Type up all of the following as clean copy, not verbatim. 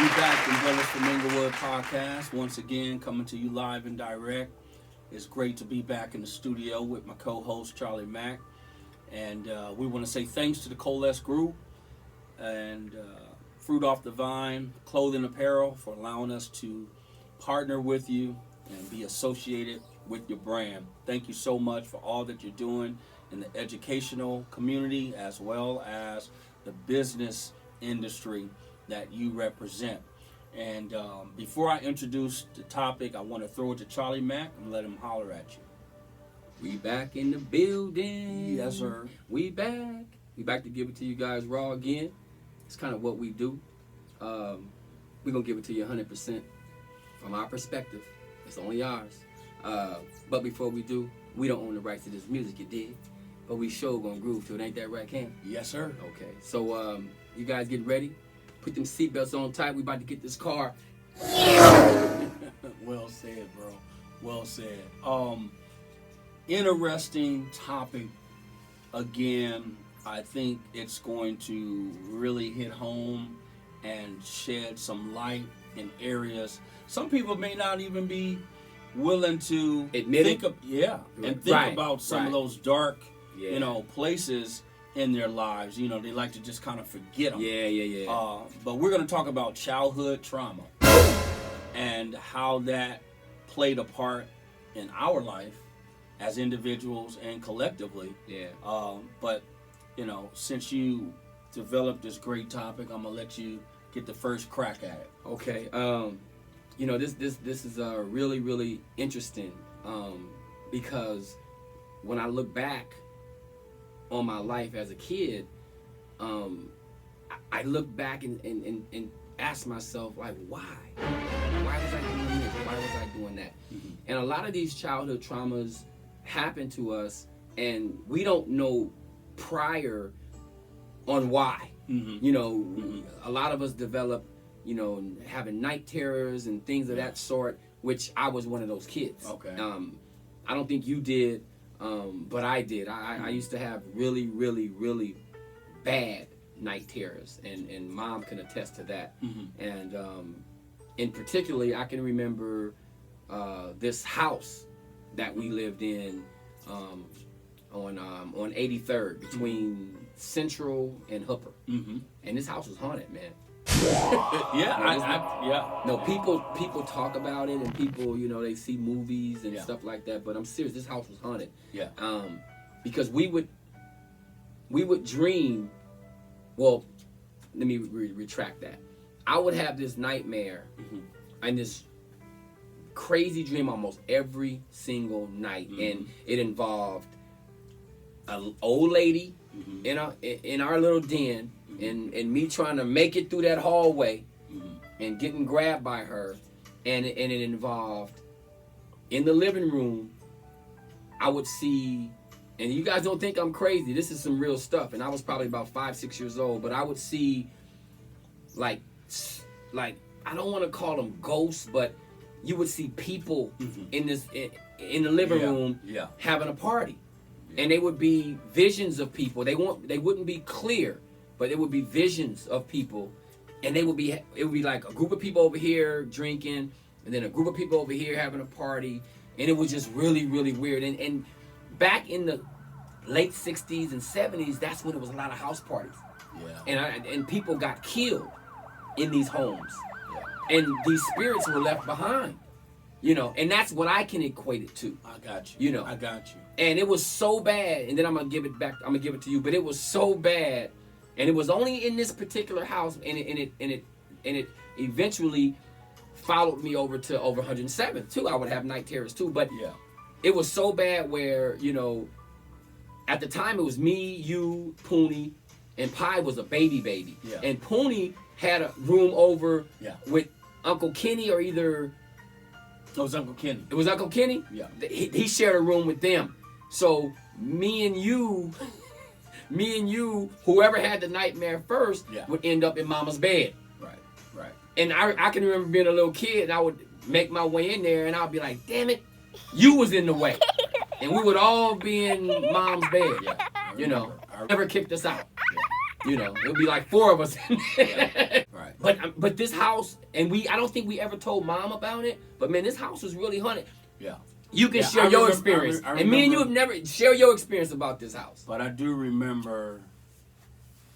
We back in Brothers from Inglewood podcast. Once again, coming to you live and direct. It's great to be back in the studio with my co-host, Charley Mack. And we want to say thanks to the Coalesce Group and Fruit Off the Vine, Clothing Apparel, for allowing us to partner with you and be associated with your brand. Thank you so much for all that you're doing in the educational community as well as the business industry that you represent. And before I introduce the topic, I want to throw it to Charley Mack and let him holler at you. We back in the building. Yes, sir. We back. We back to give it to you guys raw again. It's kind of what we do. We're going to give it to you 100% from our perspective. It's only ours. But before we do, we don't own the rights to this music, you dig? But we sure going to groove to it. Ain't that right, Cam? Yes, sir. Okay. So you guys get ready. Put them seatbelts on tight. We about to get this car. Well said, bro. Well said. Interesting topic. Again, I think it's going to really hit home and shed some light in areas some people may not even be willing to admit think it. And think about some of those dark, places in their lives. You know, they like to just kind of forget them. But we're going to talk about childhood trauma and how that played a part in our life as individuals and collectively. But, you know, since you developed this great topic, I'm going to let you get the first crack at it. Okay. You know, this is really, really interesting because when I look back on my life as a kid, I look back and ask myself, like, why? Why was I doing this? Why was I doing that? Mm-hmm. And a lot of these childhood traumas happen to us, and we don't know prior on why. Mm-hmm. You know, a lot of us develop, you know, having night terrors and things of that sort, which I was one of those kids. Okay. I don't think you did, but I did. I used to have really, really, really bad night terrors, and Mom can attest to that. Mm-hmm. And in particularly, I can remember this house that we lived in on 83rd between Central and Hooper. Mm-hmm. And this house was haunted, man. No, people talk about it, and people, you know, they see movies and stuff like that. But I'm serious, this house was haunted. Because we would dream. Well, let me retract that. I would have this nightmare and this crazy dream almost every single night, and it involved an old lady in our little den, and me trying to make it through that hallway and getting grabbed by her, and it involved in the living room. I would see, and you guys don't think I'm crazy, this is some real stuff, and I was probably about 5-6 years old, but I would see like I don't want to call them ghosts, but you would see people in the living room having a party. And they would be visions of people. They wouldn't be clear, but it would be visions of people, and it would be like a group of people over here drinking, and then a group of people over here having a party, and it was just really, really weird. And back in the late 60s and 70s, that's when it was a lot of house parties. And people got killed in these homes, and these spirits were left behind. You know, and that's what I can equate it to. I got you. You know, I got you. And it was so bad, and then I'm gonna give it back. I'm gonna give it to you, but it was so bad, and it was only in this particular house, and it eventually followed me over to over 107th too. I would have night terrors too, but it was so bad where, you know, at the time it was me, you, Poonie, and Pi was a baby, and Poonie had a room over with Uncle Kenny, or either. It was Uncle Kenny. It was Uncle Kenny? Yeah. He shared a room with them. So me and you, whoever had the nightmare first, would end up in Mama's bed. Right. And I can remember being a little kid, and I would make my way in there, and I'd be like, damn it, you was in the way. And we would all be in Mom's bed. You know, never kicked us out. You know, it would be like 4 of us in there. Right. But this house, and I don't think we ever told Mom about it. But man, this house was really haunted. Yeah. You can share your experience, and me and you have never share your experience about this house. But I do remember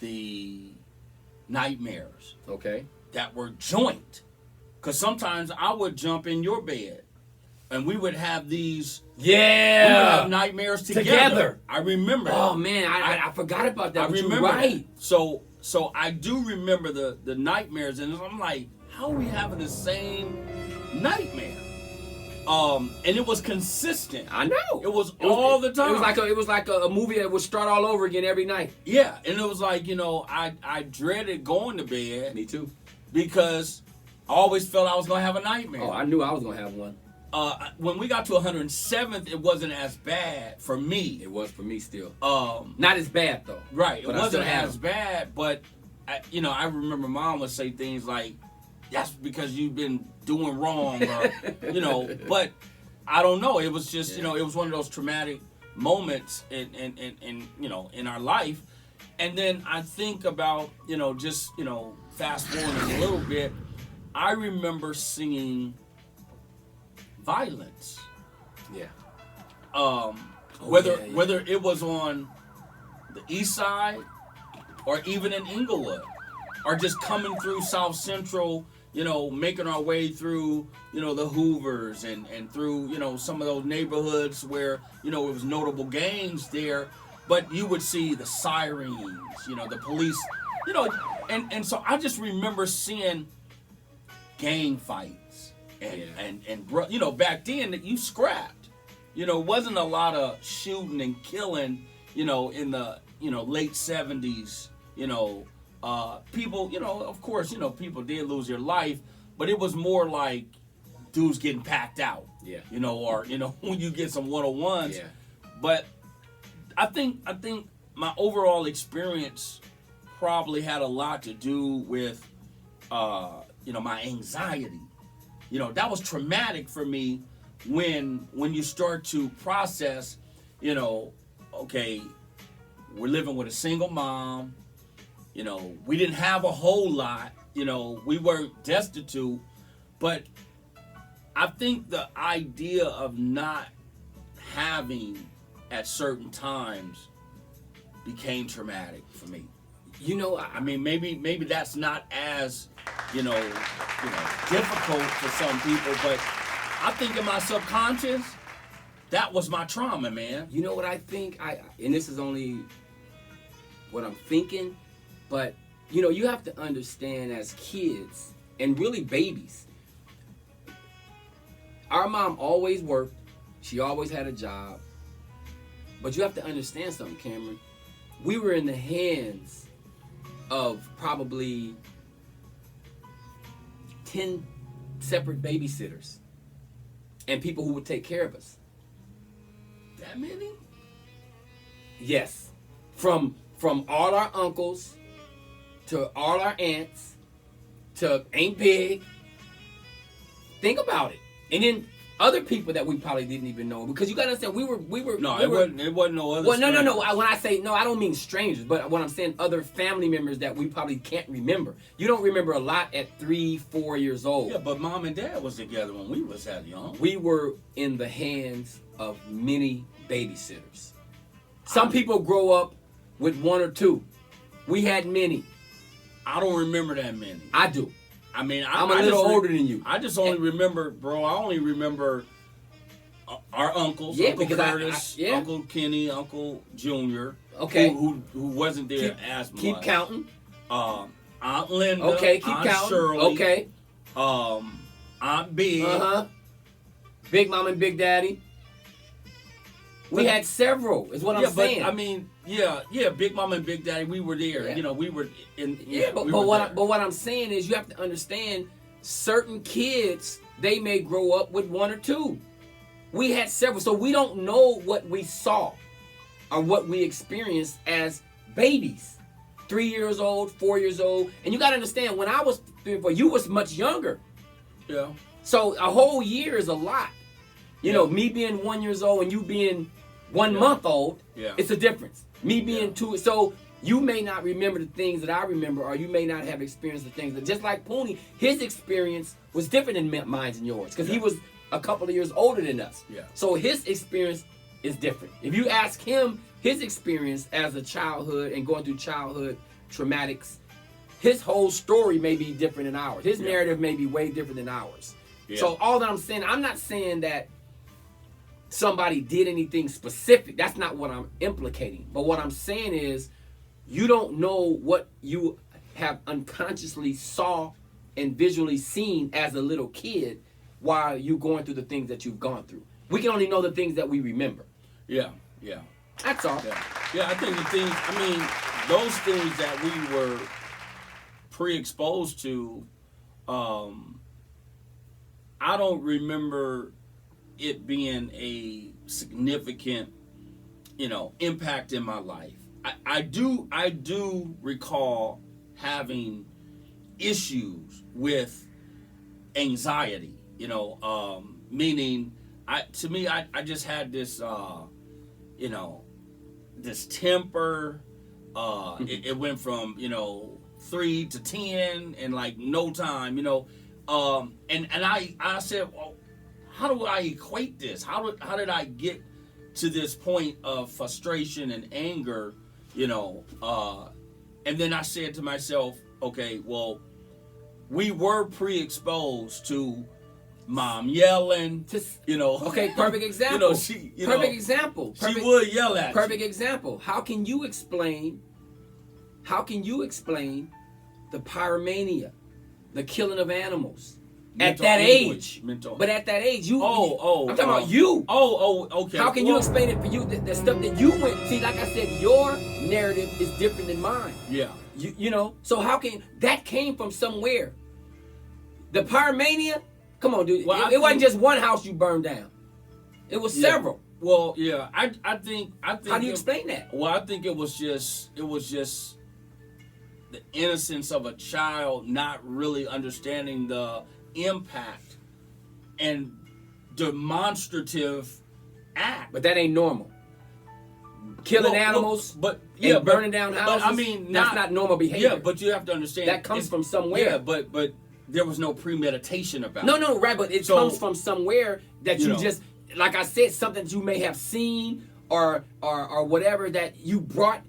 the nightmares. Okay. That were joint, because sometimes I would jump in your bed, and we would have these. Yeah. We would have nightmares together. I remember. Oh man, I forgot about that. I remember. You're right. So I do remember the nightmares, and I'm like, how are we having the same nightmare? And it was consistent. I know. It was all the time. It was like a movie that would start all over again every night. Yeah, and it was like, I dreaded going to bed. Me too. Because I always felt I was gonna have a nightmare. Oh, I knew I was gonna have one. When we got to 107th, it wasn't as bad for me. It was for me still. Not as bad though. Right. It wasn't as bad, but I remember Mom would say things like, "That's because you've been doing wrong," or But I don't know. It was just it was one of those traumatic moments in our life, and then I think about fast forwarding a little bit, I remember seeing violence. Yeah. Whether it was on the east side or even in Inglewood, or just coming through South Central, making our way through, the Hoovers and through, some of those neighborhoods where, it was notable gangs there, but you would see the sirens, the police, and so I just remember seeing gang fights and back then that you scrapped, wasn't a lot of shooting and killing, in the, late 70s, people, of course, people did lose their life, but it was more like dudes getting packed out, or, when you get some one-on-ones. Yeah. But I think my overall experience probably had a lot to do with, my anxiety. That was traumatic for me when you start to process, okay, we're living with a single mom. We didn't have a whole lot. We weren't destitute. But I think the idea of not having at certain times became traumatic for me. I mean, maybe that's not as, difficult for some people, but I think in my subconscious, that was my trauma, man. You know what I think? And this is only what I'm thinking, but you have to understand as kids and really babies, our mom always worked. She always had a job. But you have to understand something, Cameron. We were in the hands of probably 10 separate babysitters and people who would take care of us. That many? Yes. From all our uncles to all our aunts to Aunt Big. Think about it. And then other people that we probably didn't even know, because you gotta understand, we were. No, it wasn't no other. Well, no. When I say no, I don't mean strangers, but when I'm saying other family members that we probably can't remember. You don't remember a lot at 3-4 years old. Yeah, but Mom and Dad was together when we was that young. We were in the hands of many babysitters. Some people grow up with one or two. We had many. I don't remember that many. I do. I mean, I'm a little older than you. I just only remember, bro. I only remember our uncles, Uncle Curtis, Uncle Kenny, Uncle Junior. Okay. Who wasn't there as much. Keep counting. Aunt Linda. Okay. Keep Aunt counting. Charley. Okay. Aunt Big. Big Mom and Big Daddy. We had several, is what I'm saying. But I mean, Big Mama and Big Daddy, we were there. Yeah. We were in. But what I'm saying is, you have to understand, certain kids, they may grow up with one or two. We had several, so we don't know what we saw or what we experienced as babies. 3 years old, 4 years old, and you got to understand, when I was 3 or 4, you was much younger. Yeah. So a whole year is a lot. You know, me being 1 year old and you being 1 month old, it's a difference. Me being 2, so You may not remember the things that I remember, or you may not have experienced the things that, just like Pooney, his experience was different than mine and yours, because he was a couple of years older than us. Yeah. So his experience is different. If you ask him his experience as a childhood and going through childhood traumatics, his whole story may be different than ours. His narrative may be way different than ours. Yeah. So all that I'm saying, I'm not saying that somebody did anything specific. That's not what I'm implicating. But what I'm saying is, you don't know what you have unconsciously saw and visually seen as a little kid while you're going through the things that you've gone through. We can only know the things that we remember. Yeah. That's all. Yeah, I think the things, I mean, those things that we were pre-exposed to, I don't remember it being a significant, impact in my life. I do recall having issues with anxiety, meaning I just had this, this temper. It went from 3 to 10 in like no time, and I said, well, how do I equate this? How did I get to this point of frustration and anger? And then I said to myself, okay, well, we were pre-exposed to mom yelling, Okay, perfect example. Perfect example. She would yell at you. Perfect example. How can you explain the pyromania, the killing of animals? At that age. But at that age, I'm talking about you. Okay. How can you explain it for you, the stuff that you went? See, like I said, your narrative is different than mine. Yeah. So how can, that came from somewhere. The pyromania, come on, dude. Well, it wasn't just one house you burned down. It was several. Well, yeah. I think. How do you explain that? Well, I think it was just the innocence of a child not really understanding the impact and demonstrative act. But that ain't normal. Killing animals, and burning down houses. But I mean, that's not normal behavior. Yeah, but you have to understand that comes from somewhere. Yeah, but there was no premeditation about it. No, right, but it comes from somewhere that you just, like I said, something that you may have seen or whatever that you brought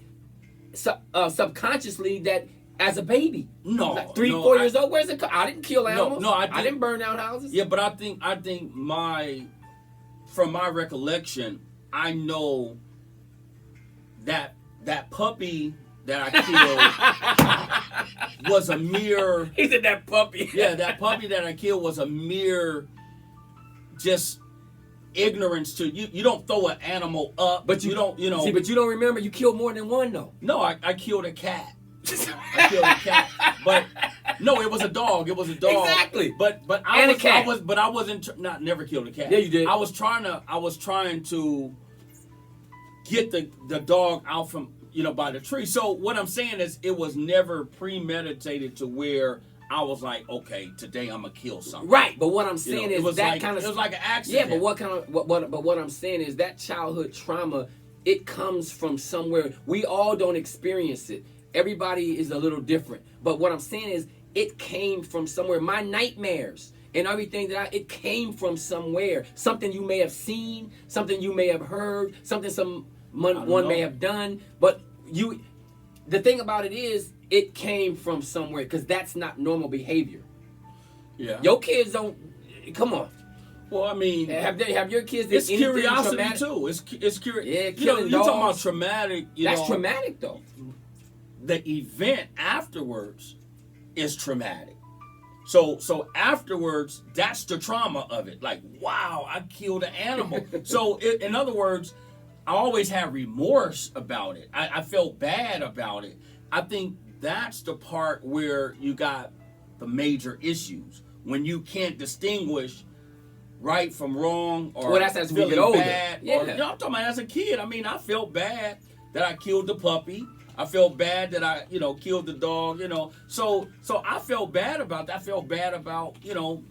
subconsciously that. As a baby, like 3, 4 years old. Where's it? I didn't kill animals. No, I didn't burn down houses. Yeah, but I think from my recollection, I know that puppy that I killed was a mere. He said that puppy. Yeah, that puppy that I killed was a mere, just ignorance to you. You don't throw an animal up, but you don't. See, but you don't remember you killed more than one though. No, I killed a cat. I killed a cat, but no, it was a dog. It was a dog. Exactly. But I wasn't. Never killed a cat. Yeah, you did. I was trying to get the dog out from by the tree. So what I'm saying is, it was never premeditated to where I was like, okay, today I'm gonna kill something. Right. But what I'm saying is that like, kind of. It was like an accident. Yeah, but what I'm saying is that childhood trauma, it comes from somewhere. We all don't experience it. Everybody is a little different. But what I'm saying is, it came from somewhere. My nightmares and everything it came from somewhere. Something you may have seen, something you may have heard, something someone may have done. But the thing about it is, it came from somewhere, because that's not normal behavior. Yeah. Your kids don't. Come on. Well, I mean, have your kids? It's curiosity traumatic? Too. It's curious. Yeah, killing dogs. You talking about traumatic? That's traumatic though. The event afterwards is traumatic. So afterwards, that's the trauma of it. Like, wow, I killed an animal. So in other words, I always had remorse about it. I felt bad about it. I think that's the part where you got the major issues, when you can't distinguish right from wrong, or well, that's as we get older. Bad, yeah. I'm talking about as a kid. I mean, I felt bad that I killed the puppy. I felt bad that I, killed the dog, So I felt bad about that. I felt bad about,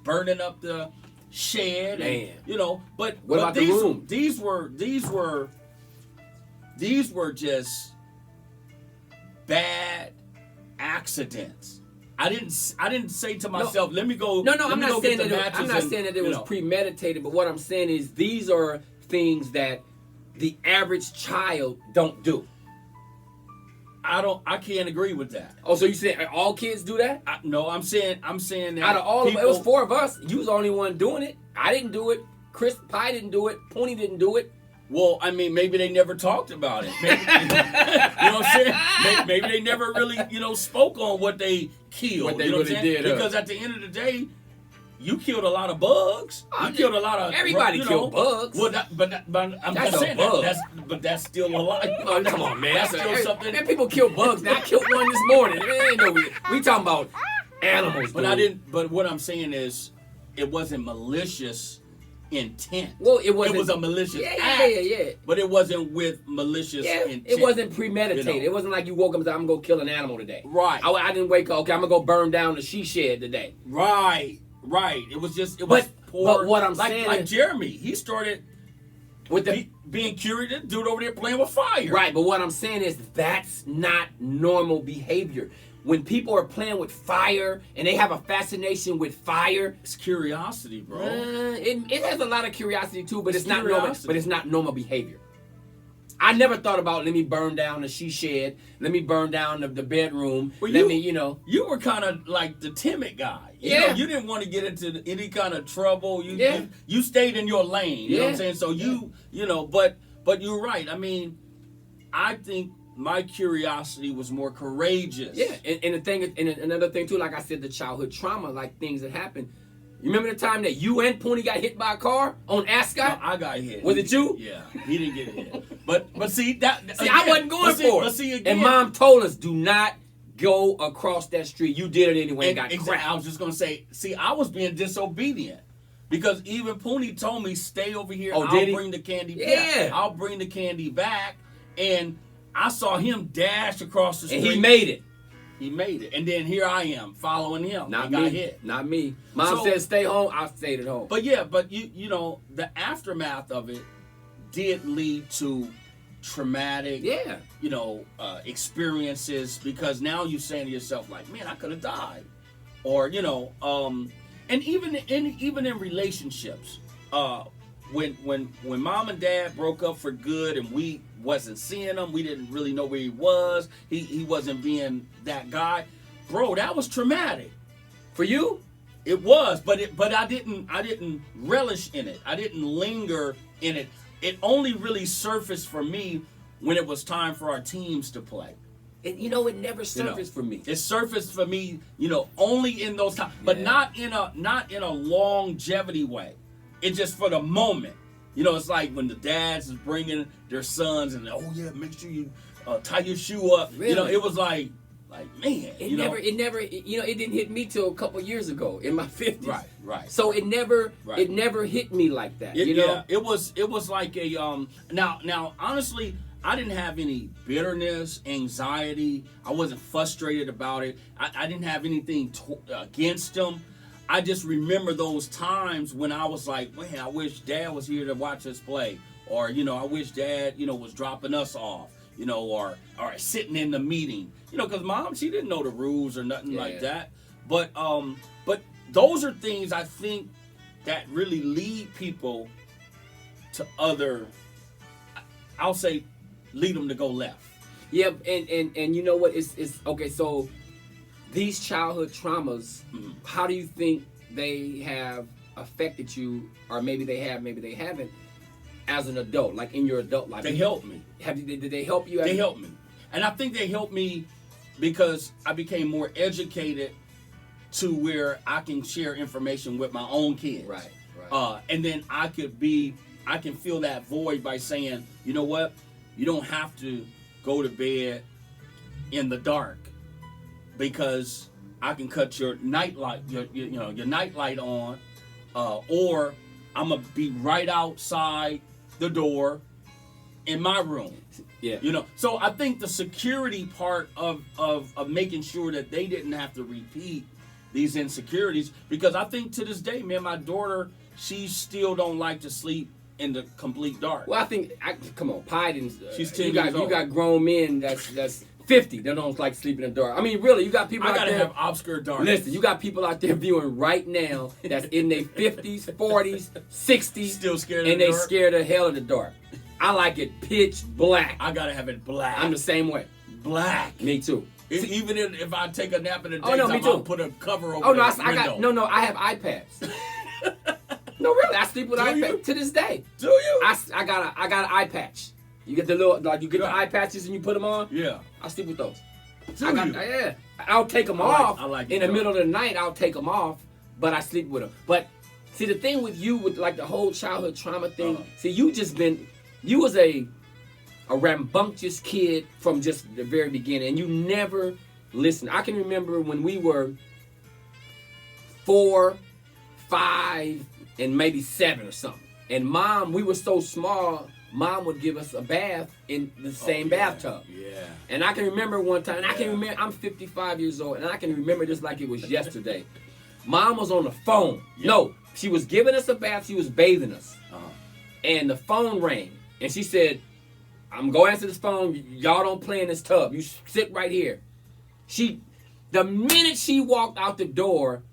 burning up the shed. Man. And, but what about the room? These were just bad accidents. I didn't say to myself, let me go. No, I'm not saying that it was know. premeditated, but what I'm saying is these are things that the average child don't do. I can't agree with that. Oh, so you saying all kids do that? No, I'm saying that out of all of it was 4 of us. You was the only one doing it. I didn't do it. Chris Pye didn't do it. Pony didn't do it. Well, I mean, maybe they never talked about it. Maybe, you know what I'm saying? Maybe they never really, spoke on what they killed. What they you know really what I'm saying? did. Because at the end of the day, you killed a lot of bugs. You killed a lot of everybody killed bugs. Well, but I'm that's just saying bug. That's still a lot. Oh, come on, man. That's still something. Man, people kill bugs. Now I killed one this morning. We talking about animals. But But what I'm saying is, it wasn't malicious intent. Well, it wasn't. It was a malicious act. Yeah. But it wasn't with malicious intent. It wasn't premeditated. It wasn't like you woke up and said, I'm going to go kill an animal today. Right. I didn't wake up, okay, I'm going to go burn down the she shed today. Right. It was just, was poor. But what I'm saying like is, Jeremy, he started with being curious, dude over there playing with fire. Right, but what I'm saying is that's not normal behavior. When people are playing with fire and they have a fascination with fire, it's curiosity, bro. It has a lot of curiosity too, but it's not normal. But it's not normal behavior. I never thought about let me burn down the she shed, let me burn down the bedroom. Well, you were kind of like the timid guy. You know, you didn't want to get into any kind of trouble. You stayed in your lane. You know what I'm saying? So but you're right. I mean, I think my curiosity was more courageous. Yeah, and the thing, and another thing too, like I said, the childhood trauma, like things that happened. You remember the time that you and Pony got hit by a car on Ascot? No, I got hit. Was it you? Yeah, he didn't get hit. But see that. See, again, I wasn't going for it. But see again, and Mom told us, do not go across that street. You did it anyway. And got exactly. I was just gonna say. See, I was being disobedient. Because even Pony told me, stay over here. I'll bring the candy back. Yeah. I'll bring the candy back. And I saw him dash across the street. And he made it. He made it. And then here I am following him. Not me. Got hit. Not me. Mom said stay home. I stayed at home. But you know, the aftermath of it did lead to traumatic, experiences, because now you're saying to yourself, like, man, I could have died. Or, and even in relationships, when mom and dad broke up for good and we wasn't seeing him, we didn't really know where he was. He wasn't being that guy, bro. That was traumatic for you. It was, but I didn't relish in it. I didn't linger in it. It only really surfaced for me when it was time for our teams to play. And it never surfaced for me. It surfaced for me, only in those times, but not in a longevity way. It's just for the moment. It's like when the dads is bringing their sons and make sure you tie your shoe up. Really? It was like man. It never it didn't hit me till a couple years ago in my 50s. Right. So it never hit me like that. Yeah, it was like a now honestly, I didn't have any bitterness, anxiety. I wasn't frustrated about it. I didn't have anything against them. I just remember those times when I was like, man, I wish Dad was here to watch us play. Or, I wish Dad, was dropping us off, or sitting in the meeting. Because Mom, she didn't know the rules or nothing like that. But those are things I think that really lead people to other, I'll say, lead them to go left. Yeah, and you know what? It's okay. So these childhood traumas, how do you think they have affected you, or maybe they have, maybe they haven't, as an adult, like in your adult life? They helped me. Did they help you? They helped me, and I think they helped me because I became more educated to where I can share information with my own kids. Right. And then I can fill that void by saying, you know what? You don't have to go to bed in the dark because I can cut your nightlight, your nightlight on, or I'm gonna be right outside the door in my room. Yeah. So I think the security part of making sure that they didn't have to repeat these insecurities, because I think to this day, man, my daughter, she still don't like to sleep in the complete dark. Well, I think, come on, Pye didn't. She's 10 years old. You got grown men that's 50 that don't like sleeping in the dark. I mean, really, you got people out there. I gotta have obscure darkness. Listen, you got people out there viewing right now that's in their 50s, 40s, 60s. Still scared and they scared the hell of the dark. I like it pitch black. I gotta have it black. I'm the same way. Black. Me too. Even if I take a nap in the Oh, no, me daytime, too. I'll put a cover over Oh, no, the window. I have iPads. No, really, I sleep with Do iPad you? to this day. Do you? I got an eye patch. You get the little, like you get the eye patches and you put them on. Yeah. I sleep with those. Do you? Yeah. I'll take them off. I like in the middle of the night. I'll take them off, but I sleep with them. But see, the thing with you, with like the whole childhood trauma thing. See, you was a rambunctious kid from just the very beginning, and you never listened. I can remember when we were 4, 5, and maybe 7 or something. And Mom, we were so small, Mom would give us a bath in the same bathtub. Yeah. And I can remember one time, and I can remember, I'm 55 years old, and I can remember this like it was yesterday. Mom was on the phone. Yeah. No, she was giving us a bath, she was bathing us. And the phone rang, and she said, I'm going to answer this phone, y'all don't play in this tub. You sit right here. The minute she walked out the door,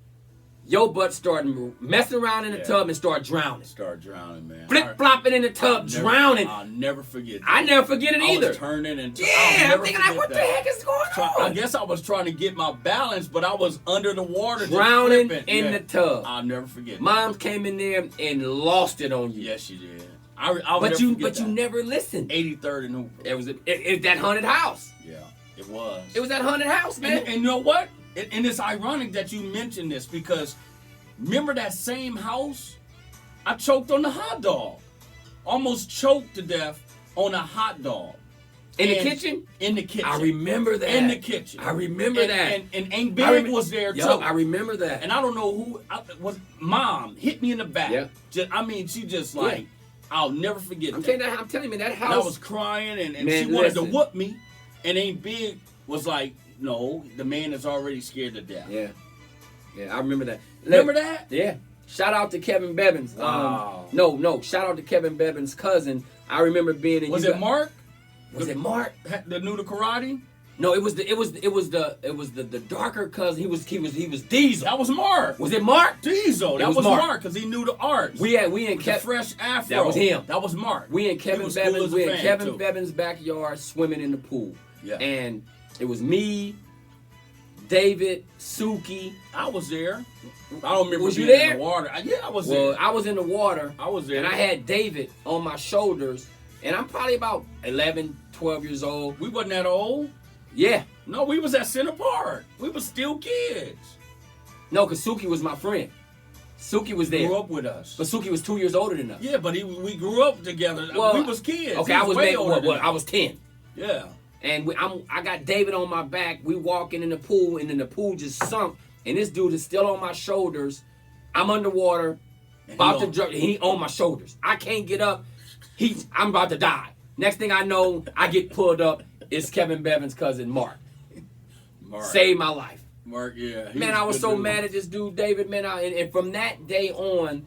your butt started messing around in the tub and started drowning. Start drowning, man. Flip-flopping in the tub, drowning. I'll never forget that. I never forget it either. I was turning and I'm thinking like, what the heck is going on? I guess I was trying to get my balance, but I was under the water. Drowning in the tub. I'll never forget that. Mom came in there and lost it on you. Yes, she did. But you never listened. 83rd and Hooper. It was that haunted house. Yeah, it was. It was that haunted house, man. And you know what? And it's ironic that you mentioned this because remember that same house? I choked on the hot dog. Almost choked to death on a hot dog. In the kitchen? In the kitchen. I remember that. In the kitchen. I remember that. And Aunt Big was there too. I remember that. And I don't know who was. Mom hit me in the back. Yeah. She just like. I'll never forget that. I'm telling you, that house. And I was crying, and man, she wanted to whoop me, and Aunt Big was like, "No, the man is already scared to death." Yeah, I remember that. Remember that? Yeah. Shout out to Kevin Bevins. Wow. No. Shout out to Kevin Bevins' cousin. I remember being in. Was it Mark? Was it Mark? That knew the karate? No, it was the darker cousin. He was Diesel. That was Mark. Was it Mark? Diesel. That was Mark because he knew the arts. We in Kevin fresh afro. That was him. That was Mark. We in Kevin Bevins' backyard swimming in the pool. Yeah. And it was me, David, Suki. I was there. I don't remember. Was you being there? In the water. Yeah, I was there. Well, I was in the water. I was there. And I had David on my shoulders. And I'm probably about 11, 12 years old. We wasn't that old. Yeah. No, we was at Center Park. We was still kids. No, because Suki was my friend. Suki was there. Grew up with us. But Suki was 2 years older than us. Yeah, but we grew up together. Well, we was kids. Okay, I was 10. Yeah. And I got David on my back. We walking in the pool, and then the pool just sunk. And this dude is still on my shoulders. I'm underwater, he on my shoulders. I can't get up. I'm about to die. Next thing I know, I get pulled up. It's Kevin Bevins' cousin, Mark. Saved my life. Mark, yeah. Man, I was so mad at this dude, David, man. And from that day on,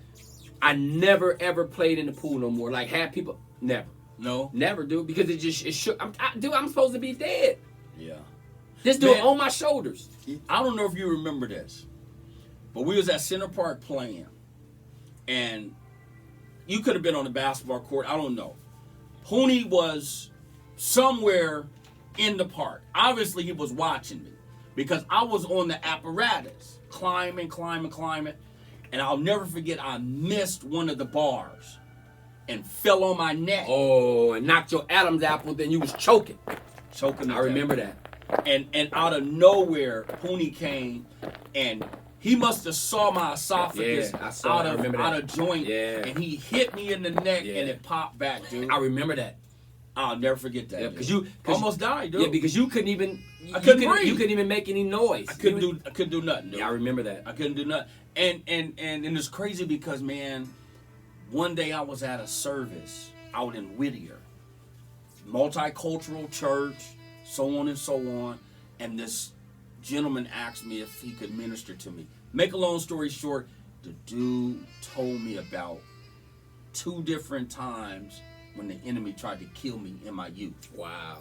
I never, ever played in the pool no more. Like, had people, never. No? Never, dude, because it shook. I'm supposed to be dead. Yeah. This dude on my shoulders. I don't know if you remember this, but we was at Center Park playing, and you could have been on the basketball court. I don't know. Hooney was somewhere in the park. Obviously, he was watching me because I was on the apparatus, climbing, and I'll never forget I missed one of the bars and fell on my neck. Oh, and knocked your Adam's apple, then you was choking. I remember that. And out of nowhere, Hooney came, and he must have saw my esophagus out of joint, and he hit me in the neck, and it popped back, dude. I remember that. I'll never forget that. Yeah, because you almost died, dude. Yeah, because you couldn't even. I couldn't breathe. You couldn't even make any noise. I couldn't do nothing, dude. Yeah, I remember that. I couldn't do nothing. And it's crazy because, man, one day I was at a service out in Whittier, multicultural church, so on and so on, and this gentleman asked me if he could minister to me. Make a long story short, the dude told me about 2 different times when the enemy tried to kill me in my youth. Wow.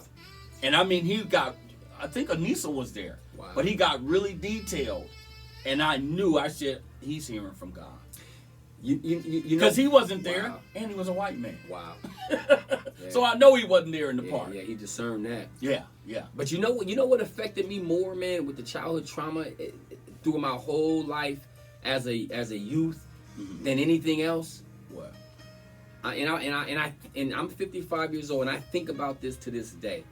And I mean, he got I think Anissa was there. Wow. But he got really detailed, and I knew. I said he's hearing from God. You because he wasn't there, wow. and he was a white man. Wow. So I know he wasn't there in the park. Yeah, he discerned that. Yeah. But you know what affected me more, man, with the childhood trauma through my whole life as a youth than anything else. What? And I'm 55 years old, and I think about this to this day.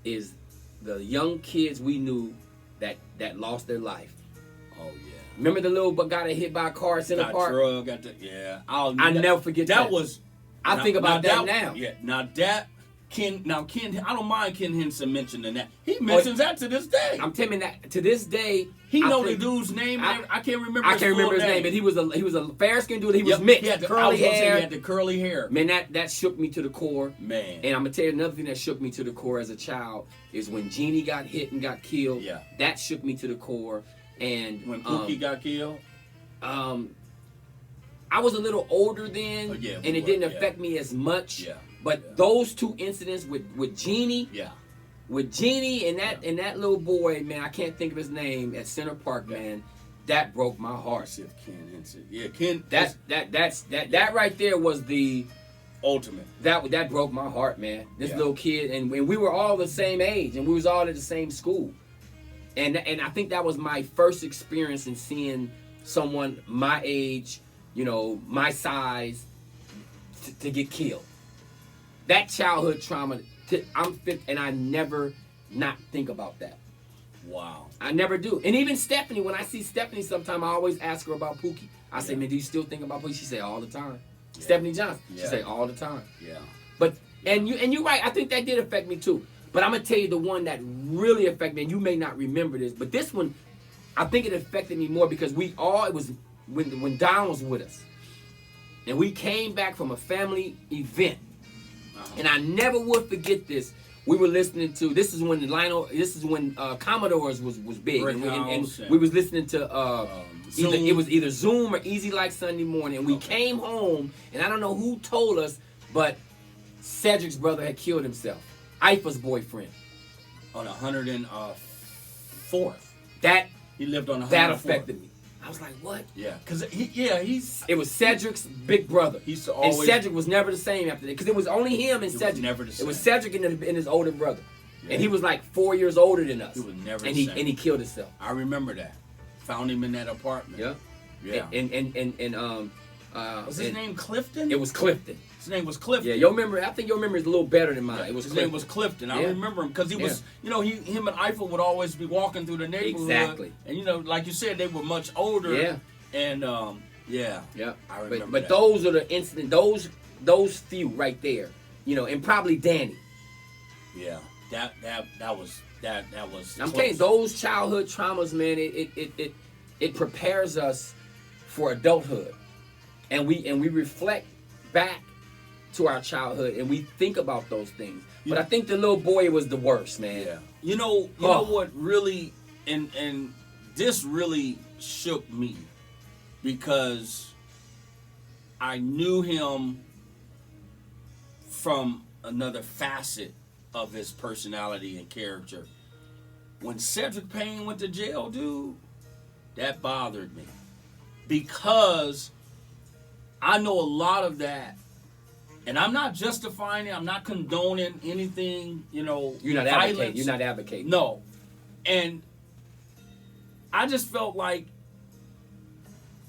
Is the young kids we knew that lost their life. Oh yeah. Remember the little guy that hit by a car in the park? I'll never forget that. I think about that now. Yeah. Now Ken, I don't mind Ken Henson mentioning that. He mentions that to this day. I'm telling you that to this day. He know the dude's name. I can't remember. I can't remember his name, but he was a fair skinned dude. He was mixed. He had curly hair. He had the curly hair. Man, that shook me to the core. Man. And I'm gonna tell you another thing that shook me to the core as a child is when Jeannie got hit and got killed. Yeah. That shook me to the core. And when Hoopie got killed. I was a little older then, and it didn't affect me as much. Yeah. But those two incidents with Jeannie, and that little boy, man, I can't think of his name at Center Park, man. That broke my heart. Ken Henson. Yeah, Ken. That right there was the ultimate. That broke my heart, man. This little kid, and we were all the same age, and we was all at the same school, and I think that was my first experience in seeing someone my age, my size, to get killed. That childhood trauma, I'm fit, and I never not think about that. Wow. I never do. And even Stephanie, when I see Stephanie sometime, I always ask her about Pookie. I say, man, do you still think about Pookie? She say, all the time. Yeah. Stephanie Johnson. She say, all the time. Yeah. But, and you're right, I think that did affect me too. But I'm going to tell you the one that really affected me, and you may not remember this, but this one, I think it affected me more because it was when Don was with us. And we came back from a family event. And I never would forget this. We were listening to Commodores was big, and we was listening to either Zoom or Easy Like Sunday Morning. And we came home, and I don't know who told us, but Cedric's brother had killed himself. Ifa's boyfriend. On 104th. That he lived on 104th. That affected me. I was like, what? Yeah, because it was Cedric's big brother. And Cedric was never the same after that because it was only him and Cedric. Was never the same. It was Cedric and his older brother, and he was like 4 years older than us. He was never and the same. And he killed himself. I remember that. Found him in that apartment. Yeah. And was his name Clifton? It was Clifton. His name was Clifton. Yeah, I think your memory is a little better than mine. Yeah, it was his Clifton. name was Clifton. I remember him because he was, him and Eiffel would always be walking through the neighborhood. Exactly. And like you said, they were much older. Yeah. And I remember. But those are the incidents. Those few right there, and probably Danny. Yeah, that was. I'm telling you, those childhood traumas, man. It prepares us for adulthood, and we reflect back to our childhood, and we think about those things. But I think the little boy was the worst, man. Yeah. You know what really and this really shook me because I knew him from another facet of his personality and character. When Cedric Payne went to jail, dude, that bothered me because I know a lot of that, and I'm not justifying it. I'm not condoning anything, You're not violence. advocating. You're not advocating. No, and I just felt like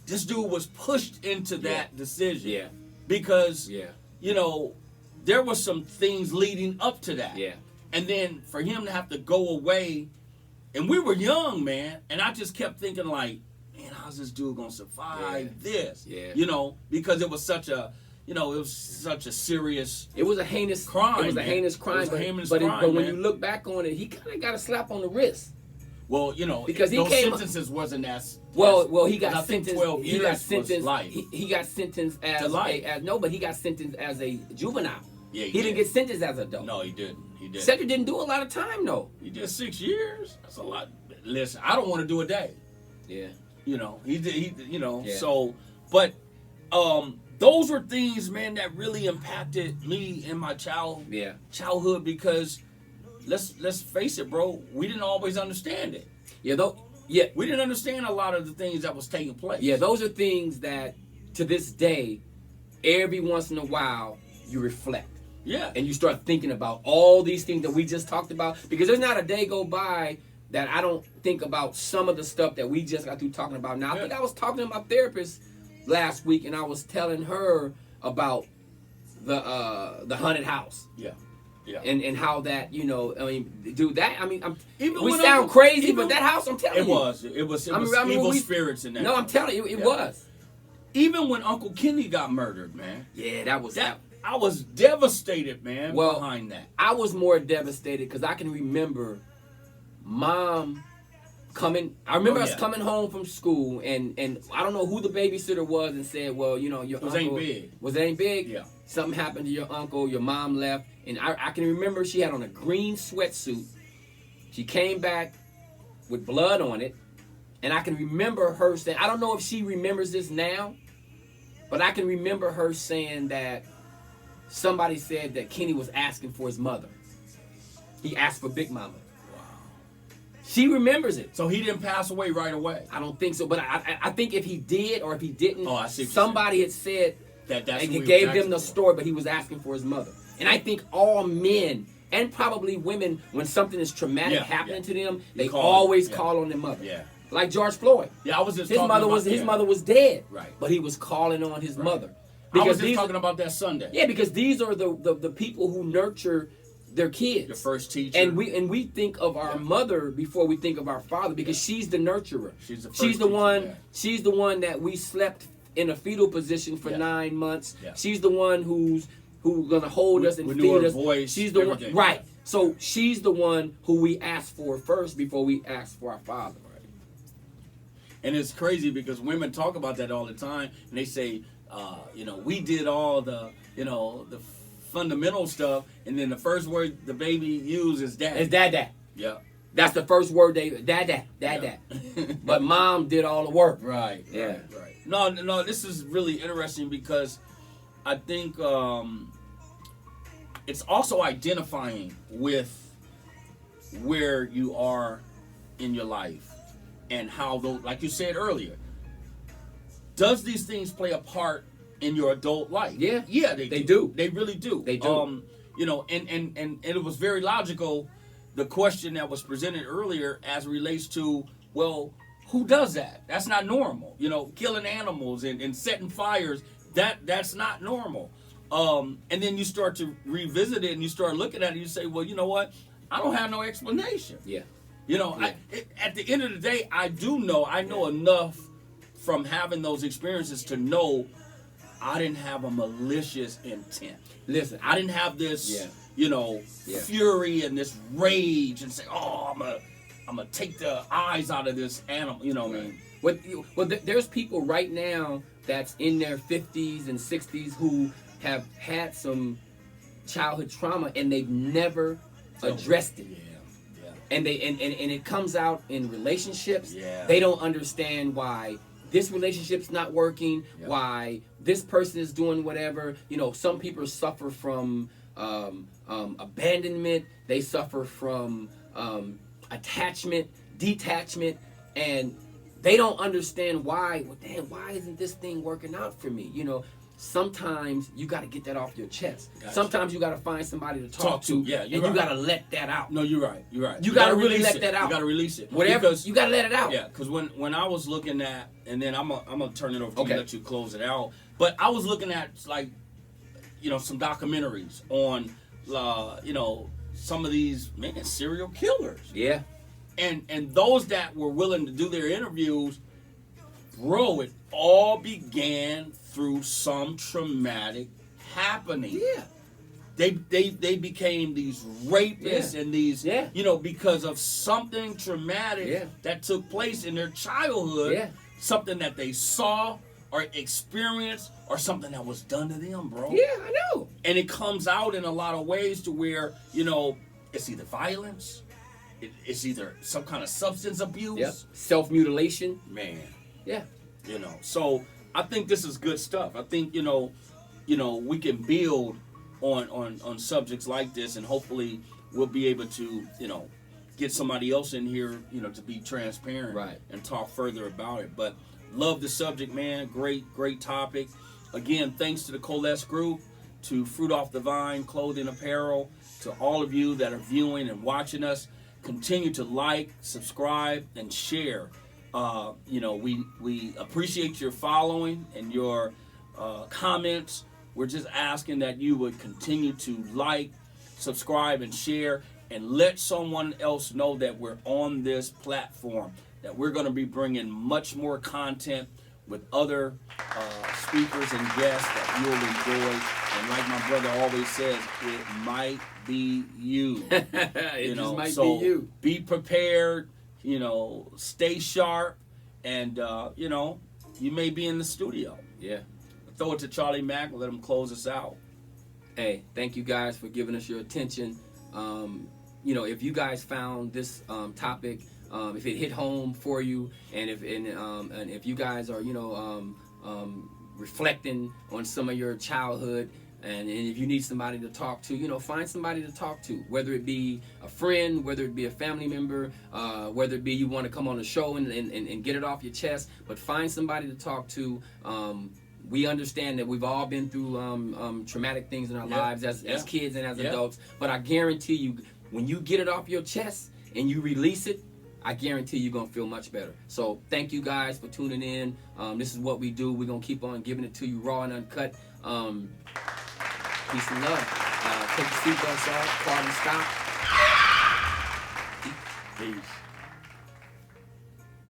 this dude was pushed into that decision. Yeah. Because there were some things leading up to that. Yeah. And then for him to have to go away, and we were young, man, and I just kept thinking like, man, how's this dude gonna survive this? Yeah. Because it was such a serious. It was a heinous crime. It was a heinous crime. But when you look back on it, he kind of got a slap on the wrist. Well, because those sentences wasn't as well. He got sentenced. 12 years he got sentenced. Was life. He got sentenced as to life. But he got sentenced as a juvenile. Yeah, he didn't get sentenced as an adult. No, he didn't. Cedric didn't do a lot of time though. He did 6 years. That's a lot. Listen, I don't want to do a day. Yeah. He did. Yeah. So, but those were things, man, that really impacted me in my childhood because, let's face it, bro. We didn't always understand it. Yeah, we didn't understand a lot of the things that was taking place. Yeah, those are things that to this day, every once in a while, you reflect. Yeah. And you start thinking about all these things that we just talked about. Because there's not a day go by that I don't think about some of the stuff that we just got through talking about. Now, I think I was talking to my therapist last week, and I was telling her about the haunted house. Yeah. Yeah. And how that, you know, I mean, dude, that, I mean, we sound Uncle, crazy, but that house, I'm telling you. It was evil spirits in that house. I'm telling you, it was. Even when Uncle Kenny got murdered, man. Yeah, that was that. I was devastated, man, behind that. I was more devastated because I can remember Mom coming. I remember us coming home from school, and I don't know who the babysitter was, and said, well, you know, your uncle ain't big. Yeah. Something happened to your uncle. Your mom left. And I can remember she had on a green sweatsuit. She came back with blood on it. And I can remember her saying, I don't know if she remembers this now, but I can remember her saying that somebody said that Kenny was asking for his mother. He asked for Big Mama. Wow. She remembers it. So he didn't pass away right away? I don't think so. But I think if he did or if he didn't, I see somebody had said that's and he gave them the story, but he was asking for his mother. And I think all men and probably women, when something is traumatic happening to them, they always call on their mother. Yeah. Like George Floyd. Yeah, I was just his mother was dead. Right. But he was calling on his mother. Because I was just talking about that Sunday. Yeah, because these are the people who nurture their kids. Your first teacher. And we think of our mother before we think of our father, because she's the nurturer. She's the She's the one that we slept in a fetal position for 9 months. Yeah. She's the one who's gonna hold us and feed us. Voice, she's the everything. one, right? So she's the one who we ask for first before we ask for our father. Right? And it's crazy because women talk about that all the time, and they say, you know, we did all the, you know, the fundamental stuff, and then the first word the baby uses is dad. It's dad. Yeah. That's the first word they dad. But mom did all the work. Right. Yeah. Right. No. This is really interesting because I think it's also identifying with where you are in your life and how those, like you said earlier, does these things play a part in your adult life? Yeah. Yeah, they do. They really do. They do. You know, and it was very logical, the question that was presented earlier as it relates to, well, who does that? That's not normal. You know, killing animals and setting fires, that's not normal. And then you start to revisit it and you start looking at it and you say, well, you know what? I don't have no explanation. Yeah. You know, at the end of the day, I know enough from having those experiences to know I didn't have a malicious intent. Listen, I didn't have this, you know, fury and this rage and say, oh, I'm gonna take the eyes out of this animal. You know what I mean? Well, there's people right now that's in their 50s and 60s who have had some childhood trauma and they've never addressed it. Yeah. And it comes out in relationships. Yeah. They don't understand why this relationship's not working, why this person is doing whatever. You know, some people suffer from abandonment. They suffer from attachment, detachment, and they don't understand why. Well, damn, why isn't this thing working out for me? You know, sometimes you got to get that off your chest. Gotcha. Sometimes you got to find somebody to talk to. Yeah, you got to let that out. No, you're right. You're right. You got to really let that out. You got to release it. Whatever. You got to let it out. Yeah, because when I was looking at, and then I'm gonna turn it over to you, let you close it out. But I was looking at, like, you know, some documentaries on, you know, some of these serial killers. Yeah. And those that were willing to do their interviews, bro, it all began through some traumatic happening. Yeah. They became these rapists and these, you know, because of something traumatic that took place in their childhood, something that they saw or experienced or something that was done to them, bro. Yeah, I know. And it comes out in a lot of ways to where, you know, it's either violence, it's either some kind of substance abuse, self-mutilation. Man. Yeah. You know, so I think this is good stuff. I think, you know, we can build on subjects like this, and hopefully we'll be able to, get somebody else in here, to be transparent and talk further about it. But love the subject, man. Great topic. Again, thanks to the Coalesce Group, to Fruit Off the Vine, Clothing Apparel, to all of you that are viewing and watching us. Continue to like, subscribe, and share. We appreciate your following and your comments. We're just asking that you would continue to like, subscribe, and share, and let someone else know that we're on this platform, that we're going to be bringing much more content with other speakers and guests that you'll enjoy. And like my brother always says, it might be you. It just might be you. Be prepared, stay sharp, and, you may be in the studio. Yeah. Throw it to Charlie Mack and let him close us out. Hey, thank you guys for giving us your attention. If you guys found this topic, if it hit home for you, and if you guys are reflecting on some of your childhood, and if you need somebody to talk to, find somebody to talk to, whether it be a friend, whether it be a family member, whether it be you want to come on the show and get it off your chest, but find somebody to talk to. We understand that we've all been through traumatic things in our lives as kids and as adults, but I guarantee you, when you get it off your chest and you release it, I guarantee you're going to feel much better. So thank you guys for tuning in. This is what we do. We're going to keep on giving it to you raw and uncut. Peace and love. Take your seatbelts off. Car and stop. Peace.